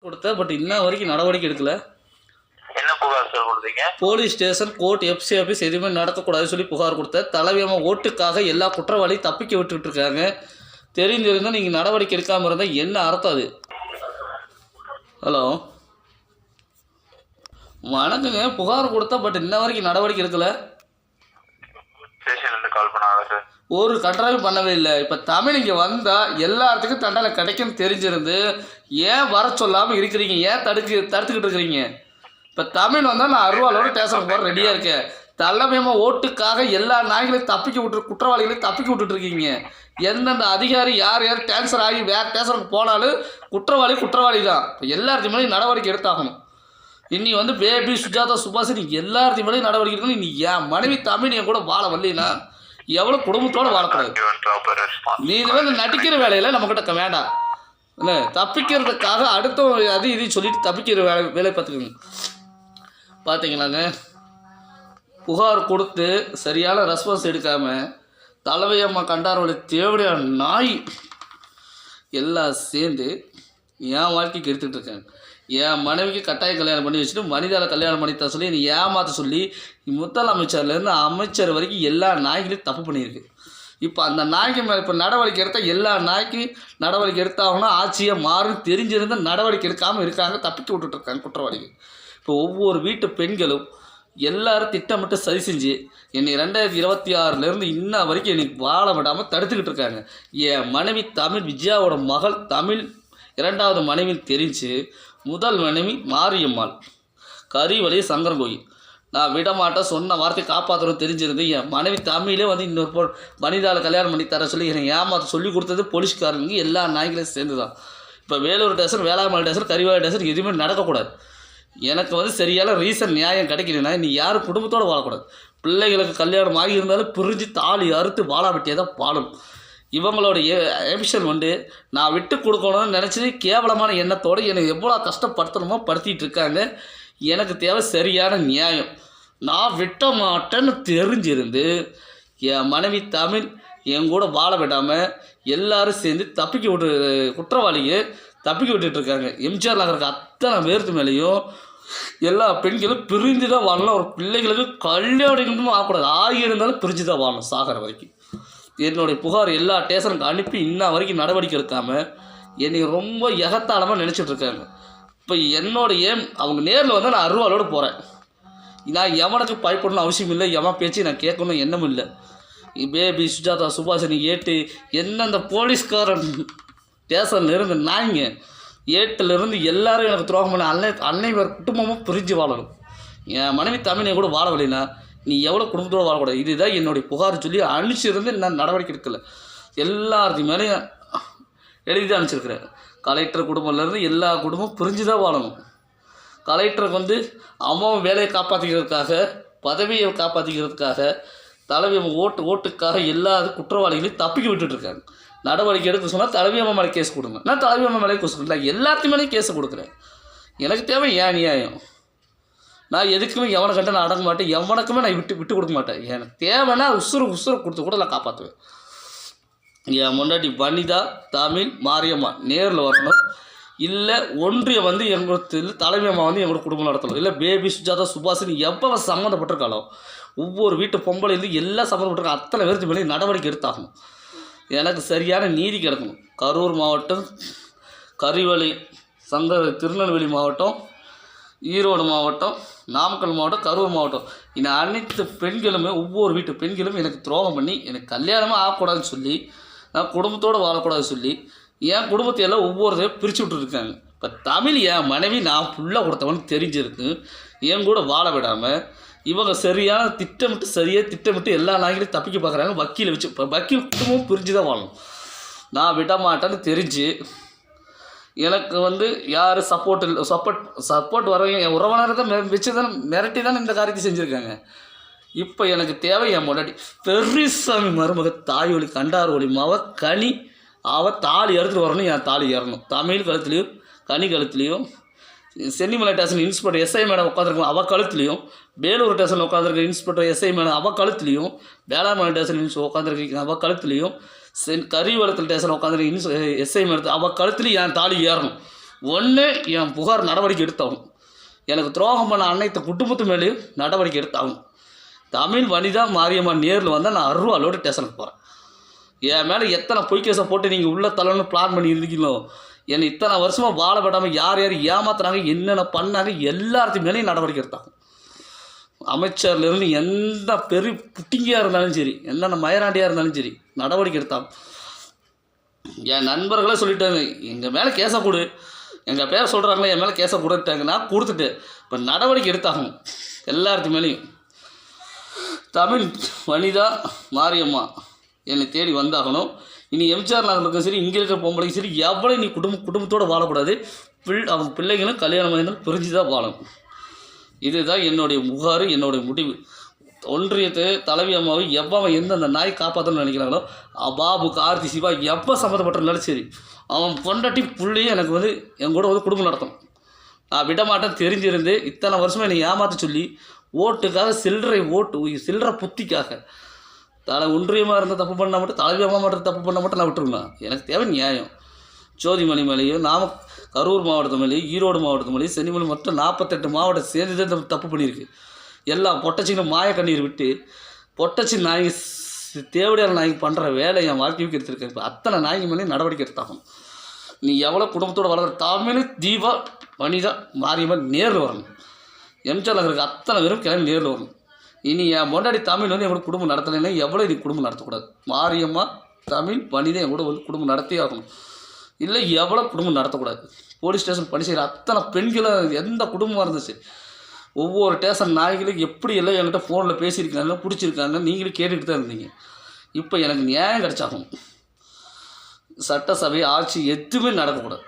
கொடுத்த பட் இன்ன வரைக்கும் நடவடிக்கை எடுக்கல. என்ன புகார் சார் கொடுத்தீங்க? Police station, court, FC office எதுவுமே நடக்கக்கூடாதுன்னு சொல்லி புகார் கொடுத்த. தலைவியம்மா ஓட்டுக்காக எல்லா குற்றவாளியும் தப்பிக்க விட்டுக்கிட்டு இருக்காங்க. தெரிஞ்சிருந்தால் நீங்கள் நடவடிக்கை எடுக்காமல் இருந்தால் என்ன அர்த்தம் அது? ஹலோ வணக்கங்க. புகார் கொடுத்தா பட் இன்ன வரைக்கும் நடவடிக்கை எடுக்கலை. ஸ்டேஷன்லேருந்து கால் பண்ணாங்க சார். ஒரு கண்ட்ரோலும் பண்ணவே இல்லை. இப்போ தமிழ் இங்கே வந்தால் எல்லாத்துக்கும் தண்டனை கிடைக்கும்னு தெரிஞ்சிருந்து ஏன் வர சொல்லாமல் இருக்கிறீங்க? ஏன் தடுத்துக்கிட்டு இருக்கிறீங்க? இப்போ தமிழ் வந்தால் நான் அருவாளோட ஸ்டேஷனுக்கு போகிற ரெடியாக இருக்கேன். தலைமையமாக ஓட்டுக்காக எல்லா நாய்களையும் குற்றவாளிகளையும் தப்பிக்க விட்டுட்ருக்கீங்க. எந்தெந்த அதிகாரி யார் டிரான்ஸ்ஃபர் ஆகி வேறு ஸ்டேஷனுக்கு போனாலும் குற்றவாளி தான். இப்போ எல்லாத்தையும் மேலேயும் நடவடிக்கை எடுத்தாகணும். இன்னி பேபி, சுஜாதா, சுபாஷ் நீங்கள் எல்லாத்தையும் மேலேயும் நடவடிக்கை எடுக்கணும். நீ என் மனைவி தமிழ் என் கூட வாழ வரலைன்னா எவ்வளோ குடும்பத்தோடு வாழக்கூடாது. நீ நடிக்கிற வேலையில் நம்மக்கிட்ட வேண்டாம் இல்லை. தப்பிக்கிறதுக்காக அடுத்த அது இதையும் சொல்லிட்டு தப்பிக்கிற வேலை பார்த்துக்கோங்க. பார்த்தீங்களாங்க, புகார் கொடுத்து சரியான ரெஸ்பான்ஸ் எடுக்காமல் தலைவையம்மா கண்டாரோட தேவையான நாய் எல்லாம் சேர்ந்து என் வாழ்க்கைக்கு எடுத்துகிட்டு இருக்காங்க. என் மனைவிக்கு கட்டாய கல்யாணம் பண்ணி வச்சுட்டு மனிதால கல்யாணம் பண்ணி தர சொல்லி நீ ஏமாற்ற சொல்லி முதலமைச்சர்லேருந்து அமைச்சர் வரைக்கும் எல்லா நாய்களையும் தப்பு பண்ணியிருக்கு. இப்போ அந்த நாய்க்கு மேலே இப்போ நடவடிக்கை எடுத்தால் எல்லா நாய்க்கு நடவடிக்கை எடுத்தாங்கன்னா ஆட்சியை மாறும் தெரிஞ்சிருந்தால் நடவடிக்கை எடுக்காமல் இருக்காங்க. தப்பிக்க விட்டுட்ருக்காங்க குற்றவாளிகள். இப்போ ஒவ்வொரு வீட்டு பெண்களும் எல்லாரும் திட்டமிட்டு சரி செஞ்சு என்னை 2026 இன்ன வரைக்கும் எனக்கு வாழ விடாமல் தடுத்துக்கிட்டு இருக்காங்க. என் மனைவி தமிழ், விஜயாவோட மகள் தமிழ் 2வது மனைவின்னு தெரிஞ்சு முதல் மனைவி மாரியம்மாள், கரிவழி சங்கரன் கோயில். நான் விடமாட்டேன், சொன்ன வார்த்தை காப்பாற்றணும் தெரிஞ்சிருந்து என் மனைவி தமிழே இன்னொரு மனிதால் கல்யாணம் பண்ணி தர சொல்லி என்னை ஏமாற்ற சொல்லி கொடுத்தது போலீஸ்காரங்க எல்லா நாய்களையும் சேர்ந்து தான். இப்போ Vellore station, Velankanni station, Karivadi station எதுவுமே நடக்கக்கூடாது. எனக்கு சரியான ரீசன் நியாயம் கிடைக்கலன்னா நீ யாரும் குடும்பத்தோடு வாழக்கூடாது. பிள்ளைகளுக்கு கல்யாணம் ஆகி இருந்தாலும் பிரிஞ்சு தாலி அறுத்து வாழ வெட்டியே தான் வாழும். இவங்களோட எமிஷன் நான் விட்டு கொடுக்கணும்னு நினச்சது கேவலமான எண்ணத்தோடு என்னை எவ்வளோ கஷ்டப்படுத்தணுமோ படுத்திகிட்டு இருக்காங்க. எனக்கு தேவை சரியான நியாயம். நான் விட்ட மாட்டேன்னு தெரிஞ்சிருந்து என் மனைவி தமிழ் என் கூட வாழ விடாமல் எல்லாரும் சேர்ந்து குற்றவாளியை தப்பிக்க விட்டுட்ருக்காங்க. எம்ஜிஆர் நகருக்கு அத்தனை பேருக்கு மேலேயும் எல்லா பெண்களும் பிரிஞ்சு தான் வாழணும். ஒரு பிள்ளைகளுக்கு கல்யாணம் ஆகக்கூடாது. இருந்தாலும் பிரிஞ்சு தான் வாழணும் சாகிற வரைக்கும். என்னுடைய புகார் எல்லா ஸ்டேஷனுக்கு அனுப்பி இன்ன வரைக்கும் நடவடிக்கை எடுக்காமல் என்னை ரொம்ப எகத்தாளமாக நினச்சிட்ருக்காங்க. இப்போ என்னோட அவங்க நேரில் நான் அருவாளோடு போகிறேன். நான் எவனுக்கு பயப்படணும் அவசியம் இல்லை. எவன் பேச்சு நான் கேட்கணும் எண்ணமும் இல்லை. பேபி, சுஜாதா, சுபாஷினி ஏட்டு எந்தெந்த போலீஸ்காரன் ஸ்டேஷனில் இருந்து நாய்ங்க ஏட்டிலிருந்து எல்லாரும் எனக்கு துரோகம் பண்ண அன்னை வேறு குடும்பமும் பிரிஞ்சு வாழணும். என் மனைவி தமிழை கூட வாழ வரலைன்னா நீ எவ்வளோ குடும்பத்தோடு வாழக்கூடாது. இதுதான் என்னுடைய புகார் சொல்லி அனுப்பிச்சிருந்து நான் நடவடிக்கை எடுக்கலை. எல்லாத்தையும் மேலேயும் எழுதி தான் அனுப்பிச்சிருக்கிறேன். கலெக்டர் குடும்பம்லேருந்து எல்லா குடும்பமும் பிரிஞ்சு தான் வாழணும். கலெக்டருக்கு அம்மாவும் வேலையை காப்பாற்றிக்கிறதுக்காக, பதவியை காப்பாற்றிக்கிறதுக்காக, தலைவி ஓட்டுக்காக எல்லா குற்றவாளிகளையும் தப்பிக்க விட்டுட்ருக்காங்க. நடவடிக்கை எடுக்க சொன்னால் தலைவியம்மா மேலே கேஸ் கொடுங்க. நான் தலைவியம்மா மேலே கேஸ் கொடுக்கல, எல்லாத்தையும் மேலேயும் கேஸை கொடுக்குறேன். எனக்கு தேவை ஏன் நியாயம். நான் எதுக்குமே எவனை கண்டு நான் அடங்க மாட்டேன். எவனுக்குமே நான் விட்டு கொடுக்க மாட்டேன். எனக்கு தேவைன்னா உசுறு கொடுத்து கூட நான் காப்பாற்றுவேன். என் முன்னாடி வனிதா தமிழ் மாரியம்மா நேரில் வரணும். இல்லை ஒன்றிய எங்களுக்கு தலைமையம்மா எங்களோட குடும்பம் நடத்தணும். இல்லை பேபி, சுஜாதா, சுபாஷினி எவ்வளோ சம்மந்தப்பட்டிருக்காளோ ஒவ்வொரு வீட்டு பொம்பளைலேருந்து எல்லாம் சம்மந்தப்பட்டிருக்க அத்தனை பேருக்கு மேலே நடவடிக்கை எடுத்தாகணும். எனக்கு சரியான நீதி கிடைக்கணும். கரூர் மாவட்டம், கரிவழி திருநெல்வேலி மாவட்டம், ஈரோடு மாவட்டம், நாமக்கல் மாவட்டம், கரூர் மாவட்டம் இந்த அனைத்து பெண்களுமே ஒவ்வொரு வீட்டு பெண்களும் எனக்கு துரோகம் பண்ணி எனக்கு கல்யாணமாக ஆகக்கூடாதுன்னு சொல்லி, நான் குடும்பத்தோடு வாழக்கூடாதுன்னு சொல்லி என் குடும்பத்தை எல்லாம் ஒவ்வொருத்தையும் பிரித்து விட்டுருக்காங்க. இப்போ தமிழ் என் மனைவி நான் ஃபுல்லாக கொடுத்தவன்னு தெரிஞ்சிருக்கு. என் கூட வாழ விடாமல் இவங்க சரியாக திட்டமிட்டு எல்லா நாய்களையும் தப்பிக்க பார்க்குறாங்க. வக்கீலை வச்சு இப்போ வக்கீல் குடும்பமும் பிரிஞ்சு தான் வாழணும். நான் விட மாட்டேன்னு தெரிஞ்சு எனக்கு யார் சப்போர்ட் வரவங்க என் உறவினரை தான் வச்சு தானே மிரட்டி தானே இந்த காரியத்தை செஞ்சுருக்காங்க. இப்போ எனக்கு தேவை என் முன்னாடி பெரியசாமி மருமக தாய்வழி கண்டார் ஒளி மாவ கனி அவள் தாலி எடுத்துகிட்டு வரணும். என் தாலி ஏறணும். தமிழ் கழுத்துலேயும் கனி கழுத்துலேயும், Chennimalai station inspector SI madam உட்காந்துருக்கோம் அவள் கழுத்துலையும், வேலூர் ஸ்டேஷன் உட்காந்துருக்க இன்ஸ்பெக்டர் எஸ்ஐ மேடம் அவள் கழுத்துலையும், வேளாண்மை ஸ்டேஷன் உட்காந்துருக்க அவள் கழுத்துலையும், கரிவளத்தில் ஸ்டேஷன் உட்காந்துருக்க எஸ்ஐ மேடம் அவள் கழுத்துலையும் என் தாலி ஏறணும். ஒன்று என் புகார் நடவடிக்கை எடுத்தாகும், எனக்கு துரோகம் பண்ண அனைத்து குடும்பத்து மேலேயும் நடவடிக்கை எடுத்தாகும். தமிழ் வனிதா மாரியம்மா நேரில் வந்தால் நான் அருவாளோடு ஸ்டேஷனுக்கு போகிறேன். என் மேலே எத்தனை பொய் கேஸை போட்டு நீங்கள் உள்ள தலைன்னு பிளான் பண்ணி இருந்தீங்களோ, என்னை இத்தனை வருஷமாக வாழ விடாமல் யார் யார் ஏமாத்துறாங்க என்னென்ன பண்ணாங்க எல்லாத்தையும் மேலேயும் நடவடிக்கை எடுத்தாங்க. அமைச்சர்லேருந்து எந்த பெரிய புட்டிங்கியாக இருந்தாலும் சரி, என்னென்ன மயராண்டியாக இருந்தாலும் சரி நடவடிக்கை எடுத்தாங்க. என் நண்பர்களே சொல்லிட்டாங்க, எங்கள் மேலே கேஸை கொடு, எங்கள் பேரை சொல்கிறாங்களே என் மேலே கேஸை கொடுத்துட்டாங்க. நான் கொடுத்துட்டு இப்போ நடவடிக்கை எடுத்தாகணும் எல்லாத்து மேலேயும். தமிழ் வனிதா மாரியம்மா என்னை தேடி வந்தாகணும். இனி எம்ஜிஆர் நகர் இருக்கும் சரி, இங்கே இருக்கிற பொம்பளைக்கு சரி, எவ்வளோ நீ குடும்பத்தோடு வாழக்கூடாது. அவங்க பிள்ளைங்களும் கல்யாணம் ஆகினாலும் பிரிஞ்சு தான் வாழணும். இதுதான் என்னுடைய புகார், என்னுடைய முடிவு. ஒன்றியத்து தலைவி அம்மாவை எவ்வளோ எந்தெந்த நாய் காப்பாற்றணும்னு நினைக்கிறாங்களோ, பாபு கார்த்தி சிவா எப்போ சம்மந்தப்பட்டிருந்தாலும் சரி, அவன் பொண்டாட்டி புள்ளையும் எனக்கு வந்து என் கூட வந்து குடும்பம் நடத்தணும். நான் விடமாட்டேன் தெரிஞ்சிருந்து இத்தனை வருஷமாக என்னை ஏமாற்ற சொல்லி ஓட்டுக்காக சில்லறை புத்திக்காக ஒன்றியமாக இருந்தால் தப்பு பண்ணால் மட்டும், தலைவி அம்மா மட்டும் தப்பு பண்ணால் மட்டும் நான் விட்டுருவேன். எனக்கு தேவை நியாயம். ஜோதிமணி மேலேயும் கரூர் மாவட்டத்து மேலேயும் ஈரோடு மாவட்டத்து மேலேயும் சென்னிமலை மட்டும் 48 மாவட்டம் சேர்ந்து தான் தப்பு பண்ணியிருக்கு. எல்லா பொட்டச்சிங்களும் மாய கண்ணீர் விட்டு பொட்டச்சி நாய்க்கு தேவையான நாய்க்கு பண்ணுற வேலை என் வாழ்க்கைக்கு எடுத்துருக்கேன். இப்போ அத்தனை நாய்க்கு மேலேயும் நடவடிக்கை எடுத்தாகணும். நீ எவ்வளோ குடும்பத்தோடு வளர்க்குற தமிழ் தீபா வனிதா மாரியம்மன் நேரில் வரணும். எம்ஜிஆர் நகருக்கு அத்தனை பேரும் கிளம்பி நேரில் வரணும். இனி என் முன்னாடி தமிழ் வந்து எங்களோட குடும்பம் நடத்தலைன்னா எவ்வளோ நீ குடும்பம் நடத்தக்கூடாது. மாரியம்மா தமிழ் வனிதா என் கூட வந்து குடும்பம் நடத்தியே ஆகணும். இல்லை எவ்வளோ குடும்பம் நடத்தக்கூடாது. போலீஸ் ஸ்டேஷன் பணி செய்கிற அத்தனை பெண்களும் எந்த குடும்பமாக இருந்துச்சு, ஒவ்வொரு ஸ்டேஷன் நாய்களும் எப்படி எல்லாம் என்கிட்ட ஃபோனில் பேசியிருக்காங்க, பிடிச்சிருக்காங்க, நீங்களும் கேட்டுக்கிட்டு தான் இருந்தீங்க. இப்போ எனக்கு நியாயம் கிடைச்சாகும். சட்டசபை ஆட்சி எதுவுமே நடக்கக்கூடாது.